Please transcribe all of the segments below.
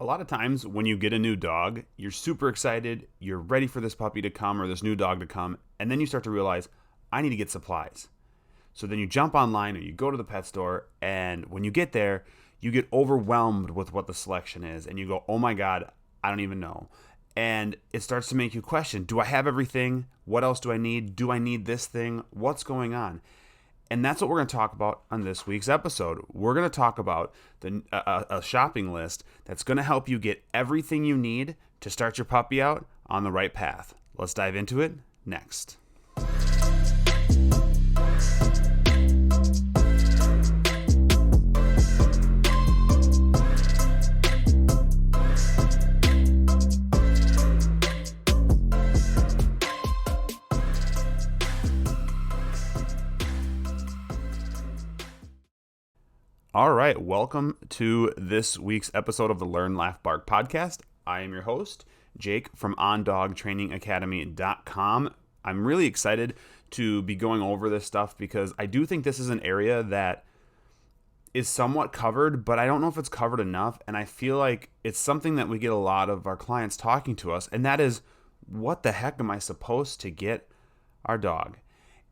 A lot of times when you get a new dog, you're super excited, you're ready for this puppy to come or this new dog to come, and then you start to realize, I need to get supplies. So then you jump online or you go to the pet store, and when you get there, you get overwhelmed with what the selection is, and you go, oh my God, I don't even know. And it starts to make you question, do I have everything? What else do I need? Do I need this thing? What's going on? And that's what we're going to talk about on this week's episode. We're going to talk about a shopping list that's going to help you get everything you need to start your puppy out on the right path. Let's dive into it next. All right, welcome to this week's episode of the Learn, Laugh, Bark podcast. I am your host, Jake from OnDogTrainingAcademy.com. I'm really excited to be going over this stuff because I do think this is an area that is somewhat covered, but I don't know if it's covered enough, and I feel like it's something that we get a lot of our clients talking to us, and that is, what the heck am I supposed to get our dog?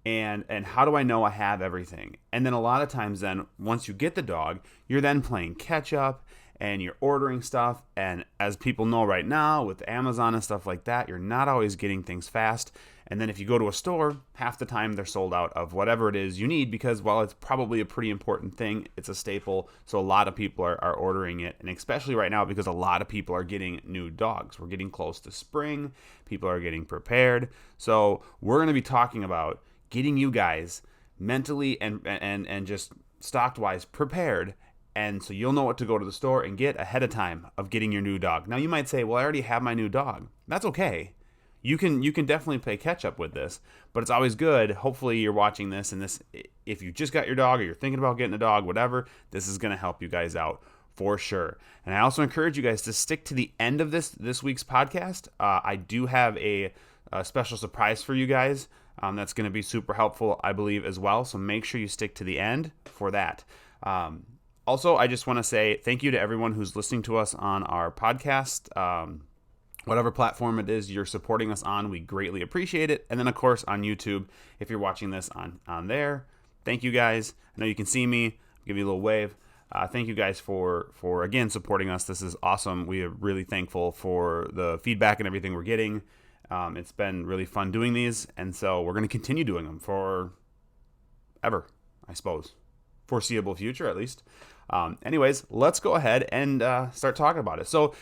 And how do I know I have everything? And then a lot of times then, once you get the dog, you're then playing catch up and you're ordering stuff. And as people know right now with Amazon and stuff like that, you're not always getting things fast. And then if you go to a store, half the time they're sold out of whatever it is you need because, while it's probably a pretty important thing, it's a staple. So a lot of people are ordering it. And especially right now because a lot of people are getting new dogs. We're getting close to spring. People are getting prepared. So we're going to be talking about getting you guys mentally and just stocked wise prepared, and so you'll know what to go to the store and get ahead of time of getting your new dog. Now you might say, well, I already have my new dog. That's okay. You can definitely play catch up with this, but it's always good. Hopefully you're watching this, and this, if you just got your dog or you're thinking about getting a dog, whatever, this is going to help you guys out for sure. And I also encourage you guys to stick to the end of this week's podcast. I do have a special surprise for you guys. That's going to be super helpful, I believe, as well. So make sure you stick to the end for that. Also, I just want to say thank you to everyone who's listening to us on our podcast. Whatever platform it is you're supporting us on, we greatly appreciate it. And then, of course, on YouTube, if you're watching this on there, thank you guys. I know you can see me. I'll give you a little wave. Thank you guys for again, supporting us. This is awesome. We are really thankful for the feedback and everything we're getting. It's been really fun doing these, and so we're going to continue doing them for ever, I suppose. Foreseeable future, at least. Anyways, let's go ahead and start talking about it. So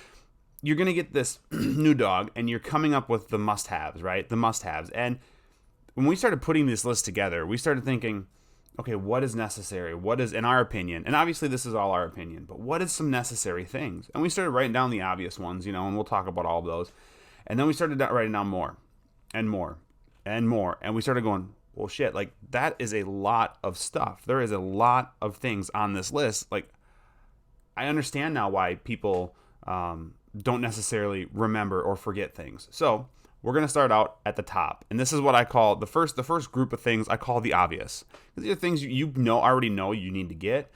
you're going to get this new dog, and you're coming up with the must-haves, right? The must-haves. And when we started putting this list together, we started thinking, okay, what is necessary? What is, in our opinion, and obviously this is all our opinion, but what is some necessary things? And we started writing down the obvious ones, and we'll talk about all of those. And then we started writing down more and more and more. And we started going, well, shit, like that is a lot of stuff. There is a lot of things on this list. Like, I understand now why people don't necessarily remember or forget things. So we're going to start out at the top. And this is what I call the first group of things I call the obvious. These are things already know you need to get,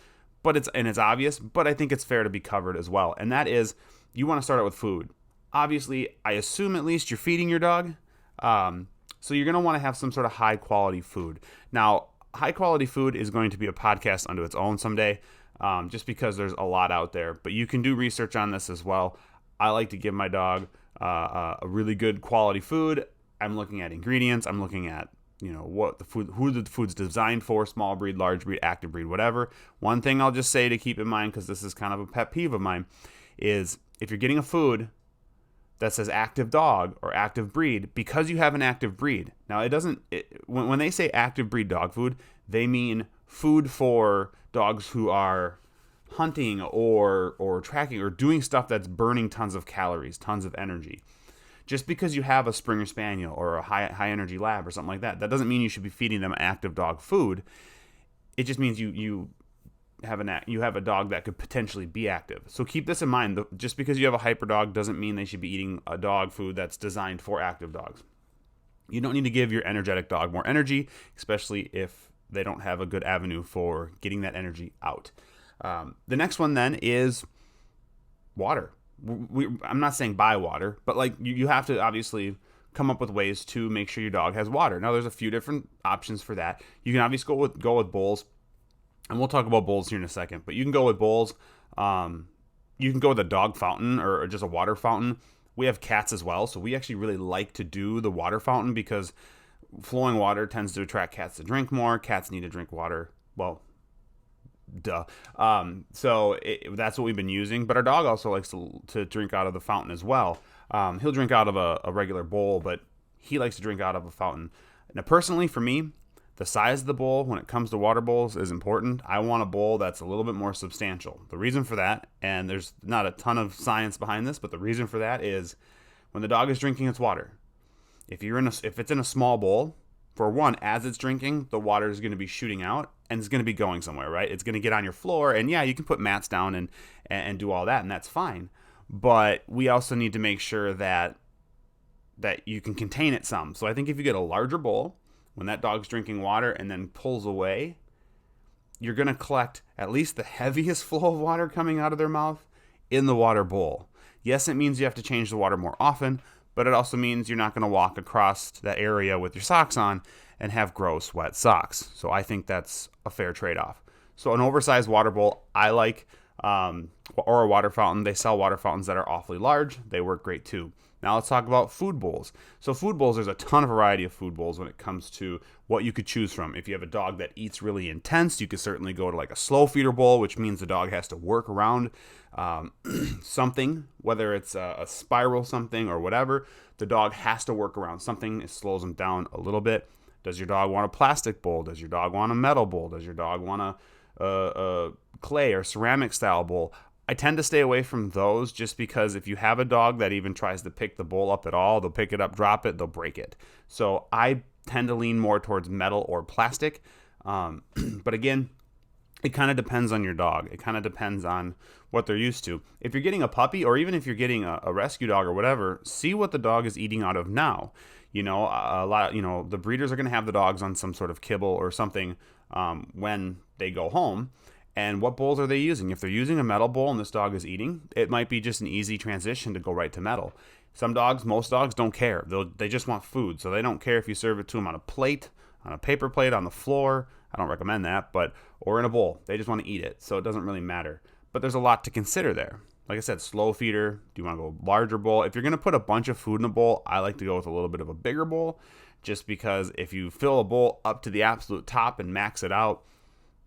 but it's obvious, but I think it's fair to be covered as well. And that is, you want to start out with food. Obviously, I assume at least you're feeding your dog. So you're going to want to have some sort of high quality food. Now, high quality food is going to be a podcast unto its own someday, just because there's a lot out there. But you can do research on this as well. I like to give my dog a really good quality food. I'm looking at ingredients. I'm looking at what the food, who the food's designed for, small breed, large breed, active breed, whatever. One thing I'll just say to keep in mind, because this is kind of a pet peeve of mine, is if you're getting a food that says active dog or active breed, because you have an active breed. Now, when they say active breed dog food, they mean food for dogs who are hunting or tracking or doing stuff that's burning tons of calories, tons of energy. Just because you have a Springer Spaniel or a high energy lab or something like that, that doesn't mean you should be feeding them active dog food. It just means you have a dog that could potentially be active. So keep this in mind. Just because you have a hyper dog doesn't mean they should be eating a dog food that's designed for active dogs. You don't need to give your energetic dog more energy, especially if they don't have a good avenue for getting that energy out. The next one then is water. I'm not saying buy water, but like you have to obviously come up with ways to make sure your dog has water. Now there's a few different options for that. You can obviously go with bowls, and we'll talk about bowls here in a second. But you can go with bowls. You can go with a dog fountain or just a water fountain. We have cats as well, so we actually really like to do the water fountain because flowing water tends to attract cats to drink more. Cats need to drink water. Well, duh. That's what we've been using. But our dog also likes to drink out of the fountain as well. He'll drink out of a regular bowl, but he likes to drink out of a fountain. Now, personally, for me, the size of the bowl when it comes to water bowls is important. I want a bowl that's a little bit more substantial. The reason for that, and there's not a ton of science behind this, but the reason for that is when the dog is drinking its water. If it's in a small bowl, for one, as it's drinking, the water is going to be shooting out and it's going to be going somewhere, right? It's going to get on your floor, and yeah, you can put mats down and do all that, and that's fine. But we also need to make sure that you can contain it some. So I think if you get a larger bowl, when that dog's drinking water and then pulls away, you're going to collect at least the heaviest flow of water coming out of their mouth in the water bowl. Yes, it means you have to change the water more often, but it also means you're not going to walk across that area with your socks on and have gross, wet socks. So I think that's a fair trade-off. So an oversized water bowl, I like, or a water fountain. They sell water fountains that are awfully large. They work great too. Now let's talk about food bowls. So food bowls, there's a ton of variety of food bowls when it comes to what you could choose from. If you have a dog that eats really intense, you could certainly go to like a slow feeder bowl, which means the dog has to work around something, whether it's a spiral something or whatever. The dog has to work around something. It slows them down a little bit. Does your dog want a plastic bowl? Does your dog want a metal bowl? Does your dog want a clay or ceramic style bowl? I tend to stay away from those just because if you have a dog that even tries to pick the bowl up at all, they'll pick it up, drop it, they'll break it. So I tend to lean more towards metal or plastic. But again, it kind of depends on your dog. It kind of depends on what they're used to. If you're getting a puppy or even if you're getting a rescue dog or whatever, see what the dog is eating out of now. The breeders are going to have the dogs on some sort of kibble or something when they go home. And what bowls are they using? If they're using a metal bowl and this dog is eating, it might be just an easy transition to go right to metal. Most dogs don't care. They just want food. So they don't care if you serve it to them on a plate, on a paper plate, on the floor. I don't recommend that, or in a bowl. They just want to eat it. So it doesn't really matter. But there's a lot to consider there. Like I said, slow feeder. Do you want to go larger bowl? If you're going to put a bunch of food in a bowl, I like to go with a little bit of a bigger bowl, just because if you fill a bowl up to the absolute top and max it out,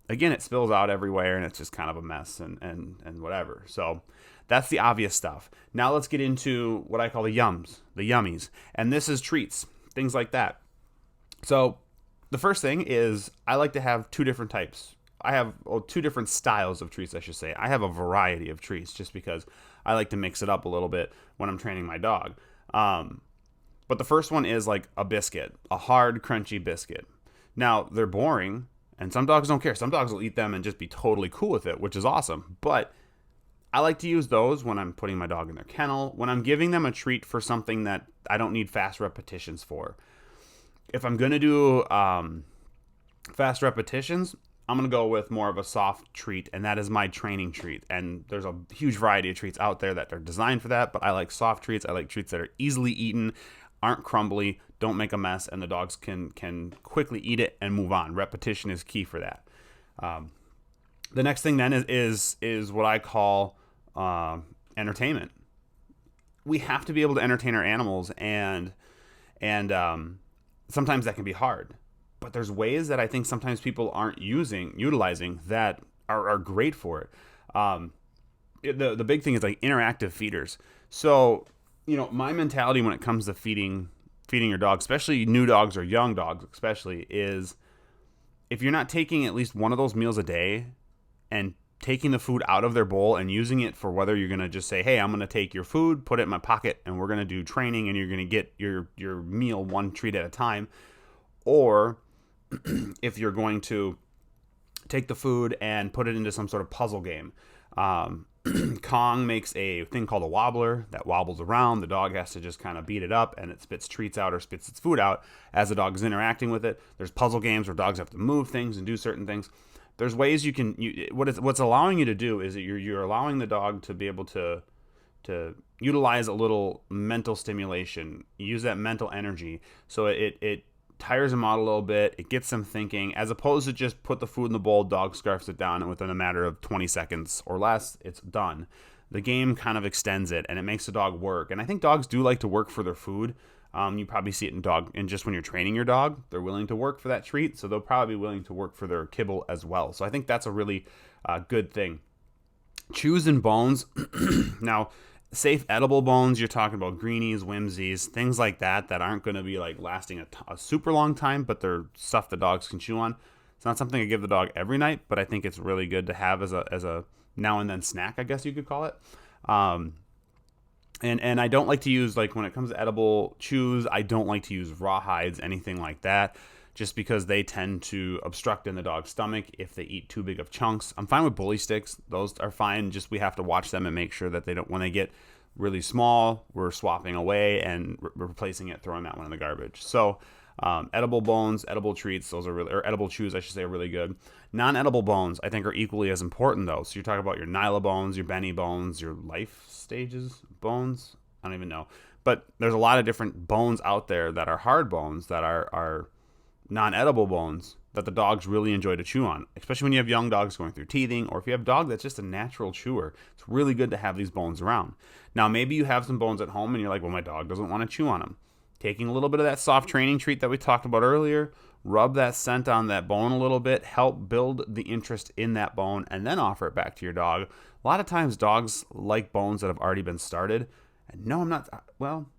again, it spills out everywhere and it's just kind of a mess and whatever. So that's the obvious stuff. Now let's get into what I call the yummies. And this is treats, things like that. So the first thing is I like to have two different types. I have two different styles of treats, I should say. I have a variety of treats just because I like to mix it up a little bit when I'm training my dog. But the first one is like a biscuit, a hard, crunchy biscuit. Now, they're boring. And some dogs don't care. Some dogs will eat them and just be totally cool with it, which is awesome. But I like to use those when I'm putting my dog in their kennel, when I'm giving them a treat for something that I don't need fast repetitions for. If I'm going to do fast repetitions, I'm going to go with more of a soft treat, and that is my training treat. And there's a huge variety of treats out there that are designed for that, but I like soft treats. I like treats that are easily eaten, aren't crumbly, don't make a mess, and the dogs can quickly eat it and move on. Repetition is key for that. The next thing then is what I call entertainment. We have to be able to entertain our animals, and sometimes that can be hard. But there's ways that I think sometimes people aren't utilizing that are great for it. The big thing is like interactive feeders. So, my mentality when it comes to feeding your dog, especially new dogs or young dogs especially, is if you're not taking at least one of those meals a day and taking the food out of their bowl and using it for whether you're going to just say, hey, I'm going to take your food, put it in my pocket, and we're going to do training, and you're going to get your meal one treat at a time, or if you're going to take the food and put it into some sort of puzzle game. Kong makes a thing called a wobbler that wobbles around. The dog has to just kind of beat it up, and it spits treats out or spits its food out as the dog is interacting with it. There's puzzle games where dogs have to move things and do certain things. There's ways what's allowing you to do is that you're allowing the dog to be able to to utilize a little mental stimulation, use that mental energy. So it tires them out a little bit. It gets them thinking, as opposed to just put the food in the bowl, dog scarfs it down, and within a matter of 20 seconds or less, it's done. The game kind of extends it, and it makes the dog work. And I think dogs do like to work for their food. You probably see it and just when you're training your dog, they're willing to work for that treat, so they'll probably be willing to work for their kibble as well. So I think that's a really good thing. Chews and bones. Now, safe edible bones, you're talking about greenies, whimsies, things like that aren't going to be like lasting a super long time, but they're stuff the dogs can chew on. It's not something I give the dog every night, but I think it's really good to have as a now and then snack, I guess you could call it. And I don't like to use, like, when it comes to edible chews, I don't like to use rawhides, anything like that, just because they tend to obstruct in the dog's stomach if they eat too big of chunks. I'm fine with bully sticks. Those are fine. Just we have to watch them and make sure that they don't, when they get really small, we're swapping away and replacing it, throwing that one in the garbage. So edible bones, edible treats, those are really, or edible chews, I should say, are really good. Non-edible bones, I think, are equally as important, though. So you're talking about your Nyla bones, your Benny bones, your life stages bones. I don't even know. But there's a lot of different bones out there that are hard bones, that are non-edible bones that the dogs really enjoy to chew on, especially when you have young dogs going through teething, or if you have a dog that's just a natural chewer. It's really good to have these bones around. Now, maybe you have some bones at home and you're like, well, my dog doesn't want to chew on them. Taking a little bit of that soft training treat that we talked about earlier, rub that scent on that bone a little bit, help build the interest in that bone, and then offer it back to your dog. A lot of times dogs like bones that have already been started. And no, I'm not, well,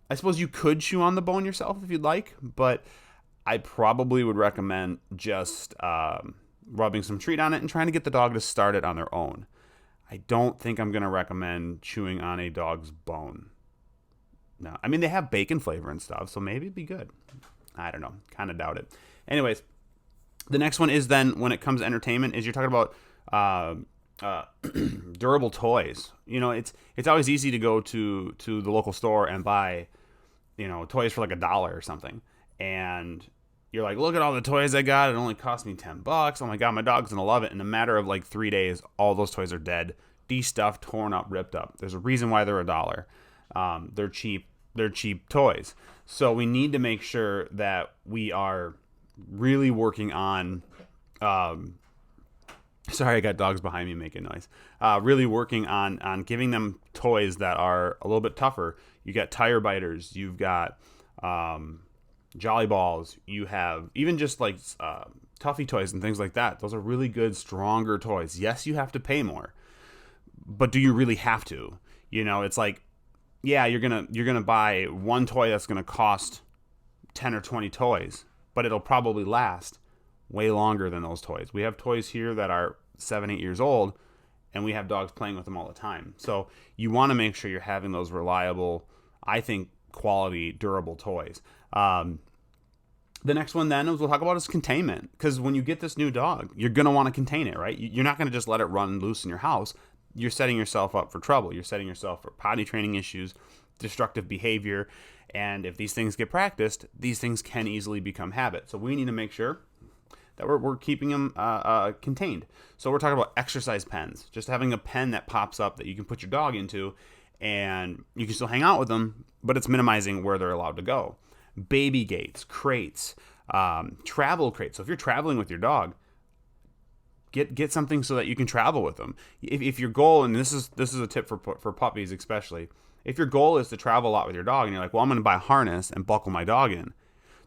I suppose you could chew on the bone yourself if you'd like, but I probably would recommend just rubbing some treat on it and trying to get the dog to start it on their own. I don't think I'm going to recommend chewing on a dog's bone. No, I mean, they have bacon flavor and stuff, so maybe it'd be good. I don't know. Kind of doubt it. Anyways, the next one is then, when it comes to entertainment, is you're talking about durable toys. You know, it's always easy to go to the local store and buy, you know, toys for like $1 or something. And you're like, look at all the toys I got. It only cost me $10. Oh my God, my dog's going to love it. In a matter of like 3 days, all those toys are dead, de-stuffed, torn up, ripped up. There's a reason why they're $1. They're cheap. They're cheap toys. So we need to make sure that we are really working on, sorry, I got dogs behind me making noise. Really working on giving them toys that are a little bit tougher. You got tire biters. You've got jolly balls. You have even just like Tuffy toys and things like that. Those are really good, stronger toys. Yes, you have to pay more, but do you really have to? You know, it's like, yeah, you're gonna buy one toy that's gonna cost 10 or 20 toys, but it'll probably last way longer than those toys. We have toys here that are 7, 8 years old, and we have dogs playing with them all the time. So you want to make sure you're having those reliable, I think, quality, durable toys. The next one then we'll talk about is containment, because when you get this new dog, you're gonna want to contain it, right? You're not gonna just let it run loose in your house. You're setting yourself up for trouble. You're setting yourself for potty training issues, destructive behavior, and if these things get practiced, these things can easily become habits. So we need to make sure that we're keeping them contained. So we're talking about exercise pens, just having a pen that pops up that you can put your dog into, and you can still hang out with them, but it's minimizing where they're allowed to go. Baby gates, crates, travel crates. So if you're traveling with your dog, get something so that you can travel with them. If your goal, and this is a tip for puppies especially, if your goal is to travel a lot with your dog and you're like, well, I'm going to buy a harness and buckle my dog in,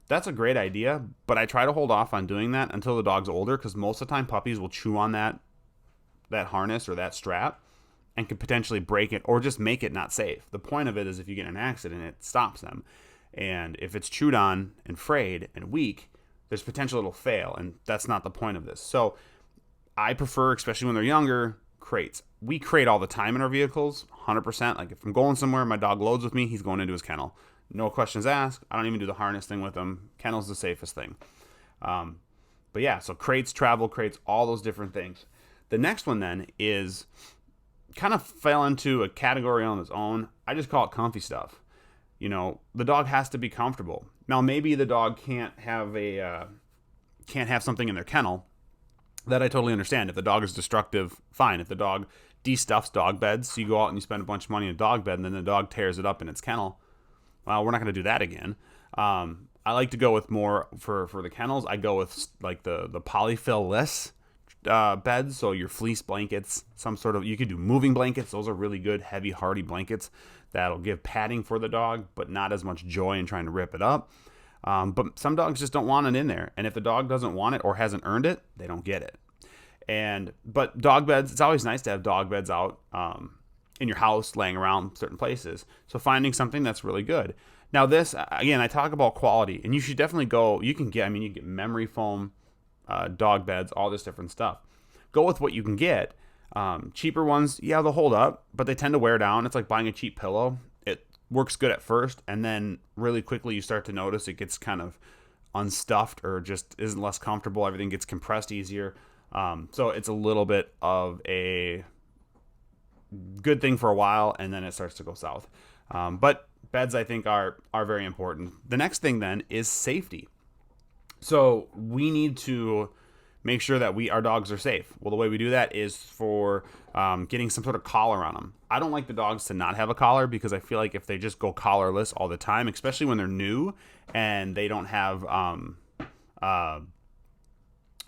that's a great idea, but I try to hold off on doing that until the dog's older, because most of the time puppies will chew on that harness or that strap and could potentially break it or just make it not safe. The point of it is if you get in an accident, it stops them. And if it's chewed on and frayed and weak, there's potential it'll fail, and that's not the point of this. So I prefer, especially when they're younger, crates. We crate all the time in our vehicles, 100%. Like if I'm going somewhere, my dog loads with me, he's going into his kennel. No questions asked. I don't even do the harness thing with him. Kennel's the safest thing. But yeah, so crates, travel crates, all those different things. The next one then is kind of fell into a category on its own. I just call it comfy stuff. You know, the dog has to be comfortable. Now, maybe the dog can't have something in their kennel. That I totally understand. If the dog is destructive, fine. If the dog de-stuffs dog beds. So you go out and you spend a bunch of money on a dog bed, and then the dog tears it up in its kennel. Well, we're not going to do that again. I like to go with more for the kennels. I go with like the polyfill-less beds, so your fleece blankets, some sort of, you could do moving blankets. Those are really good, heavy, hardy blankets that'll give padding for the dog, but not as much joy in trying to rip it up. But some dogs just don't want it in there, and if the dog doesn't want it or hasn't earned it, they don't get it. But dog beds, it's always nice to have dog beds out in your house, laying around certain places. So finding something that's really good. Now this, again, I talk about quality, and you should definitely go. You can get memory foam dog beds, all this different stuff. Go with what you can get. Cheaper ones, yeah, they'll hold up, but they tend to wear down. It's like buying a cheap pillow. It works good at first, and then really quickly you start to notice it gets kind of unstuffed or just isn't less comfortable. Everything gets compressed easier. So it's a little bit of a good thing for a while, and then it starts to go south. But beds, I think, are very important. The next thing then is safety. So we need to make sure that our dogs are safe. Well, the way we do that is for getting some sort of collar on them. I don't like the dogs to not have a collar, because I feel like if they just go collarless all the time, especially when they're new and they don't have a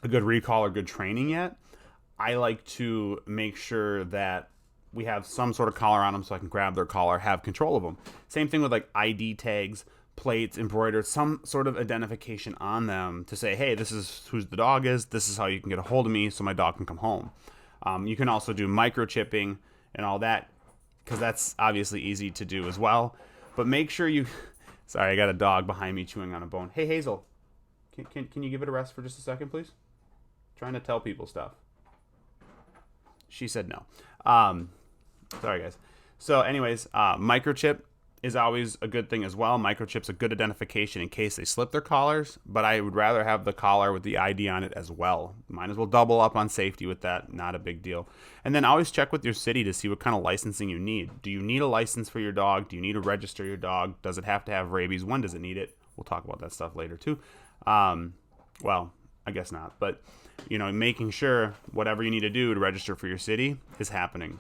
good recall or good training yet, I like to make sure that we have some sort of collar on them so I can grab their collar, have control of them. Same thing with like ID tags, plates, embroidered, some sort of identification on them to say, hey, this is who the dog is. This is how you can get a hold of me so my dog can come home. You can also do microchipping and all that, because that's obviously easy to do as well. But make sure you... Sorry, I got a dog behind me chewing on a bone. Hey, Hazel, can you give it a rest for just a second, please? Trying to tell people stuff. She said no. Sorry, guys. So anyways, microchip is always a good thing as well. Microchip's a good identification in case they slip their collars, but I would rather have the collar with the ID on it as well. Might as well double up on safety with that. Not a big deal. And then always check with your city to see what kind of licensing you need. Do you need a license for your dog? Do you need to register your dog? Does it have to have rabies? When does it need it? We'll talk about that stuff later too. Well, I guess not, but making sure whatever you need to do to register for your city is happening.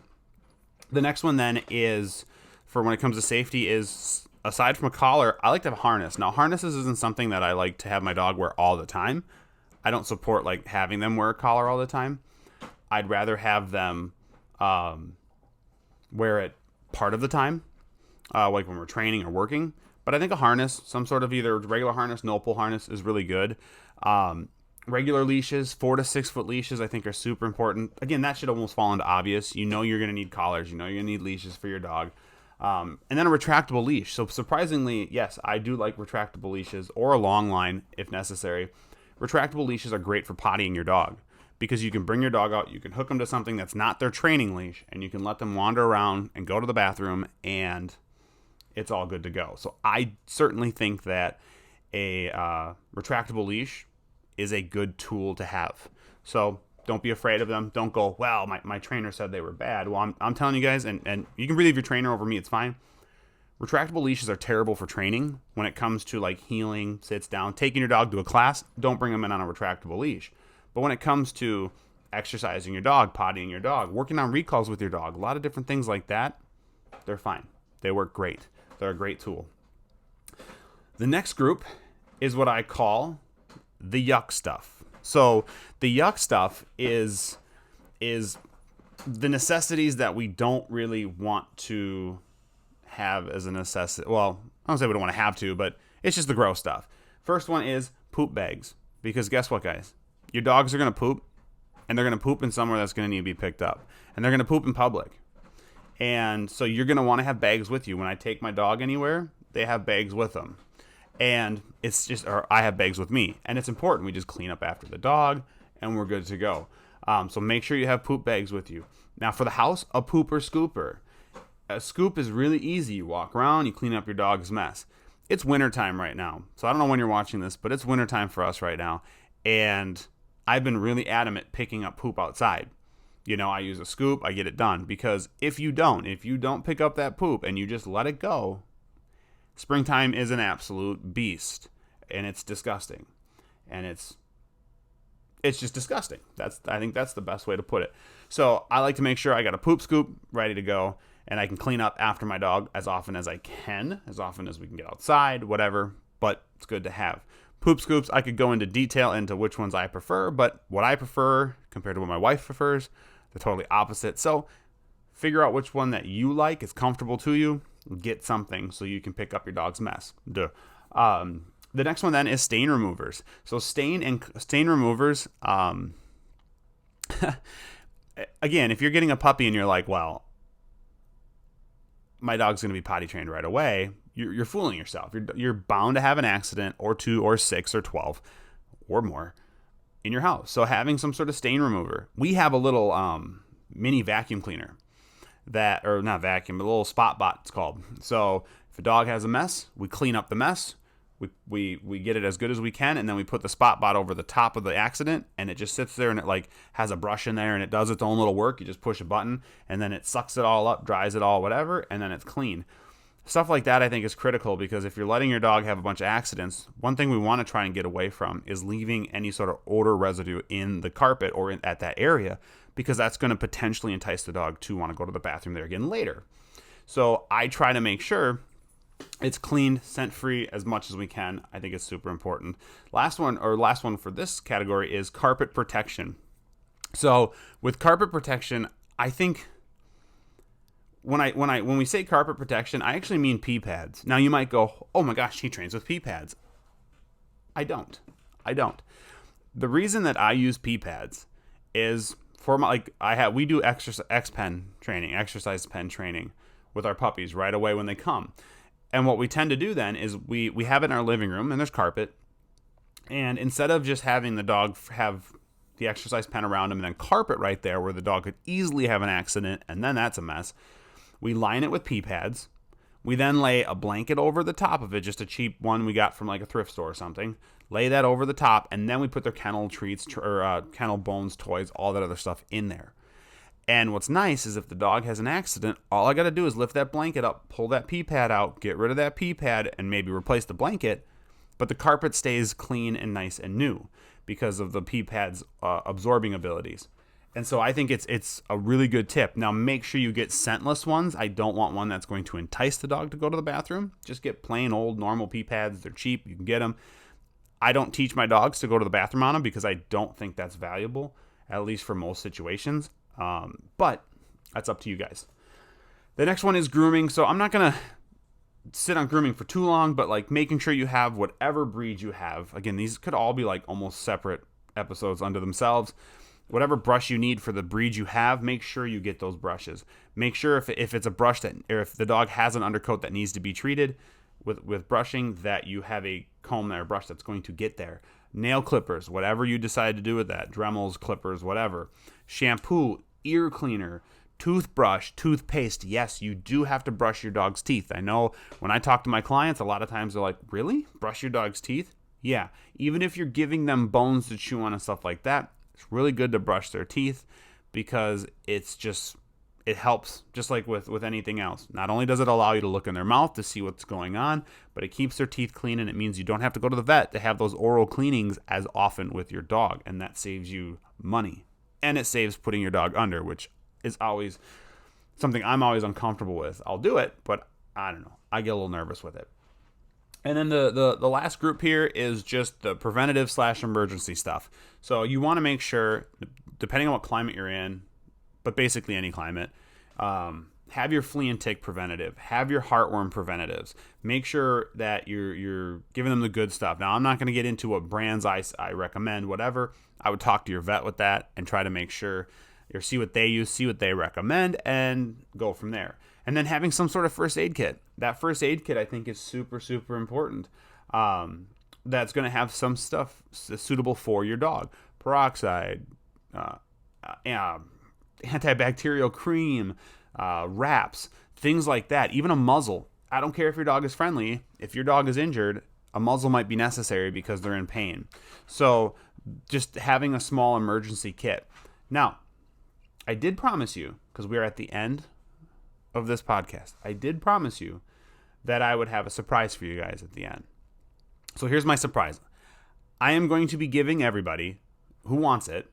The next one then is, for when it comes to safety, is, aside from a collar, I like to have a harness. Now, harnesses isn't something that I like to have my dog wear all the time. I don't support like having them wear a collar all the time. I'd rather have them wear it part of the time, like when we're training or working. But I think a harness, some sort of either regular harness, no pull harness, is really good. Regular leashes, 4 to 6 foot leashes, I think are super important. Again, that should almost fall into obvious. You're going to need collars. You're going to need leashes for your dog. And then a retractable leash. So surprisingly, yes, I do like retractable leashes, or a long line if necessary. Retractable leashes are great for pottying your dog, because you can bring your dog out, you can hook them to something that's not their training leash, and you can let them wander around and go to the bathroom, and it's all good to go. So I certainly think that a retractable leash is a good tool to have. So don't be afraid of them. Don't go, well, my trainer said they were bad. Well, I'm telling you guys, and you can believe your trainer over me, it's fine. Retractable leashes are terrible for training. When it comes to like heeling, sits down, taking your dog to a class, don't bring them in on a retractable leash. But when it comes to exercising your dog, pottying your dog, working on recalls with your dog, a lot of different things like that, they're fine. They work great. They're a great tool. The next group is what I call the Yuck Stuff. So the Yuck Stuff is the necessities that we don't really want to have as a necessity. Well, I don't say we don't want to have to, but it's just the gross stuff. First one is poop bags. Because guess what, guys? Your dogs are going to poop, and they're going to poop in somewhere that's going to need to be picked up. And they're going to poop in public. And so you're going to want to have bags with you. When I take my dog anywhere, they have bags with them. And it's just, or I have bags with me. And it's important. We just clean up after the dog, and we're good to go. So make sure you have poop bags with you. Now for the house, a pooper scooper. A scoop is really easy. You walk around, you clean up your dog's mess. It's wintertime right now. So I don't know when you're watching this, but it's wintertime for us right now. And I've been really adamant picking up poop outside. I use a scoop, I get it done. Because if you don't pick up that poop and you just let it go, springtime is an absolute beast. And it's disgusting. And It's just disgusting. I think that's the best way to put it. So I like to make sure I got a poop scoop ready to go, and I can clean up after my dog as often as I can, as often as we can get outside, whatever, but it's good to have. Poop scoops, I could go into detail into which ones I prefer, but what I prefer compared to what my wife prefers, they're totally opposite. So figure out which one that you like, is comfortable to you, get something so you can pick up your dog's mess. Duh. The next one then is stain removers. So stain removers, again, if you're getting a puppy and you're like, well, my dog's going to be potty trained right away, you're fooling yourself. You're bound to have an accident or 2 or 6 or 12 or more in your house. So having some sort of stain remover. We have a little mini vacuum cleaner or not vacuum, but a little spot bot it's called. So if a dog has a mess, we clean up the mess. We get it as good as we can, and then we put the spot bot over the top of the accident, and it just sits there, and it like has a brush in there, and it does its own little work. You just push a button, and then it sucks it all up, dries it all, whatever, and then it's clean. Stuff like that I think is critical, because if you're letting your dog have a bunch of accidents, one thing we want to try and get away from is leaving any sort of odor residue in the carpet or at that area, because that's going to potentially entice the dog to want to go to the bathroom there again later. So I try to make sure it's cleaned, scent-free as much as we can. I think it's super important. Last one for this category is carpet protection. So with carpet protection, I think when we say carpet protection, I actually mean pee pads. Now you might go, oh my gosh, he trains with pee pads. I don't. The reason that I use pee pads is for we do exercise pen training with our puppies right away when they come. And what we tend to do then is we have it in our living room, and there's carpet. And instead of just having the dog have the exercise pen around him and then carpet right there where the dog could easily have an accident, and then that's a mess, we line it with pee pads. We then lay a blanket over the top of it, just a cheap one we got from like a thrift store or something. Lay that over the top, and then we put their kennel treats or kennel bones, toys, all that other stuff in there. And what's nice is if the dog has an accident, all I got to do is lift that blanket up, pull that pee pad out, get rid of that pee pad, and maybe replace the blanket. But the carpet stays clean and nice and new because of the pee pad's absorbing abilities. And so I think it's a really good tip. Now make sure you get scentless ones. I don't want one that's going to entice the dog to go to the bathroom. Just get plain old normal pee pads. They're cheap. You can get them. I don't teach my dogs to go to the bathroom on them because I don't think that's valuable, at least for most situations. But that's up to you guys. The next one is grooming. So I'm not going to sit on grooming for too long, but like making sure you have whatever breed you have. Again, these could all be like almost separate episodes unto themselves. Whatever brush you need for the breed you have, make sure you get those brushes. Make sure if it's a brush or if the dog has an undercoat that needs to be treated with brushing, that you have a comb or brush that's going to get there. Nail clippers, whatever you decide to do with that, Dremels, clippers, whatever. Shampoo, ear cleaner, toothbrush, toothpaste. Yes, you do have to brush your dog's teeth. I know when I talk to my clients, a lot of times they're like, really? Brush your dog's teeth? Yeah, even if you're giving them bones to chew on and stuff like that, it's really good to brush their teeth because it helps, just like with anything else. Not only does it allow you to look in their mouth to see what's going on, but it keeps their teeth clean, and it means you don't have to go to the vet to have those oral cleanings as often with your dog, and that saves you money. And it saves putting your dog under, which is always something I'm always uncomfortable with. I'll do it, but I don't know. I get a little nervous with it. And then the last group here is just the preventative/emergency stuff. So you want to make sure, depending on what climate you're in, but basically any climate, have your flea and tick preventative, have your heartworm preventatives. Make sure that you're giving them the good stuff. Now, I'm not going to get into what brands I recommend, whatever. I would talk to your vet with that and try to make sure or see what they use, see what they recommend, and go from there. And then having some sort of first aid kit. That first aid kit, I think, is super, super important. That's going to have some stuff suitable for your dog. Peroxide, antibacterial cream, wraps, things like that. Even a muzzle. I don't care if your dog is friendly. If your dog is injured, a muzzle might be necessary because they're in pain. So just having a small emergency kit. Now, I did promise you, because we are at the end of this podcast, I did promise you that I would have a surprise for you guys at the end. So here's my surprise. I am going to be giving everybody who wants it,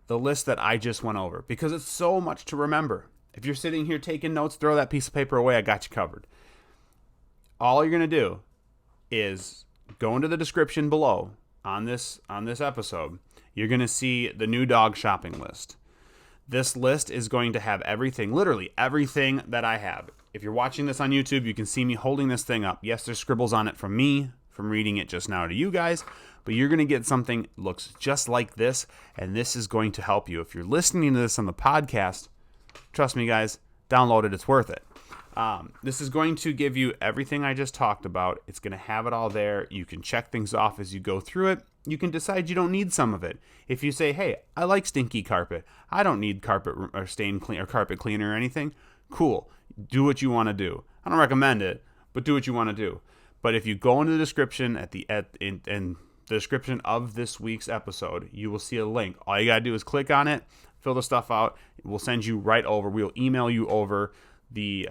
the list that I just went over, because it's so much to remember. If you're sitting here taking notes, throw that piece of paper away. I got you covered. All you're going to do is go into the description below on this episode. You're going to see the new dog shopping list. This list is going to have everything, literally everything that I have. If you're watching this on YouTube, you can see me holding this thing up. Yes, there's scribbles on it from me, from reading it just now to you guys, but you're going to get something that looks just like this, and this is going to help you. If you're listening to this on the podcast, trust me, guys, download it. It's worth it. This is going to give you everything I just talked about. It's going to have it all there. You can check things off as you go through it. You can decide you don't need some of it. If you say, hey, I like stinky carpet, I don't need carpet or stain clean or carpet cleaner or anything, cool. Do what you want to do. I don't recommend it, but do what you want to do. But if you go into the description in the description of this week's episode, you will see a link. All you got to do is click on it, fill the stuff out. We'll send you right over. We'll email you over the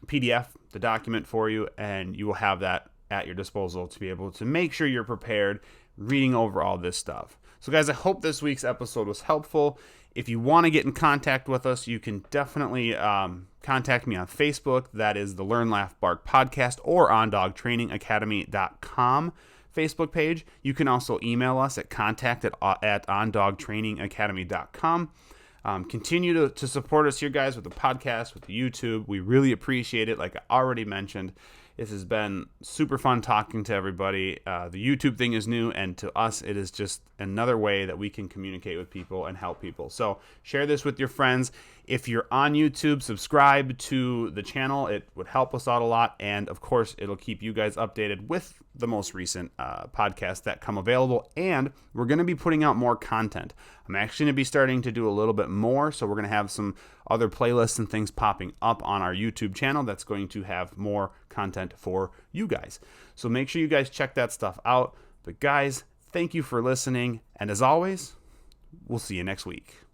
PDF, the document for you, and you will have that at your disposal to be able to make sure you're prepared reading over all this stuff. So guys, I hope this week's episode was helpful. If you want to get in contact with us, you can definitely contact me on Facebook. That is the Learn, Laugh, Bark podcast, or OnDogTrainingAcademy.com Facebook page. You can also email us at contact@OnDogTrainingAcademy.com. Continue to support us here, guys, with the podcast, with the YouTube. We really appreciate it. Like I already mentioned, this has been super fun talking to everybody. The YouTube thing is new, and to us, it is just another way that we can communicate with people and help people. So share this with your friends. If you're on YouTube, subscribe to the channel. It would help us out a lot. And, of course, it'll keep you guys updated with the most recent podcasts that come available. And we're going to be putting out more content. I'm actually going to be starting to do a little bit more. So we're going to have some other playlists and things popping up on our YouTube channel that's going to have more content for you guys. So make sure you guys check that stuff out. But, guys, thank you for listening. And as always, we'll see you next week.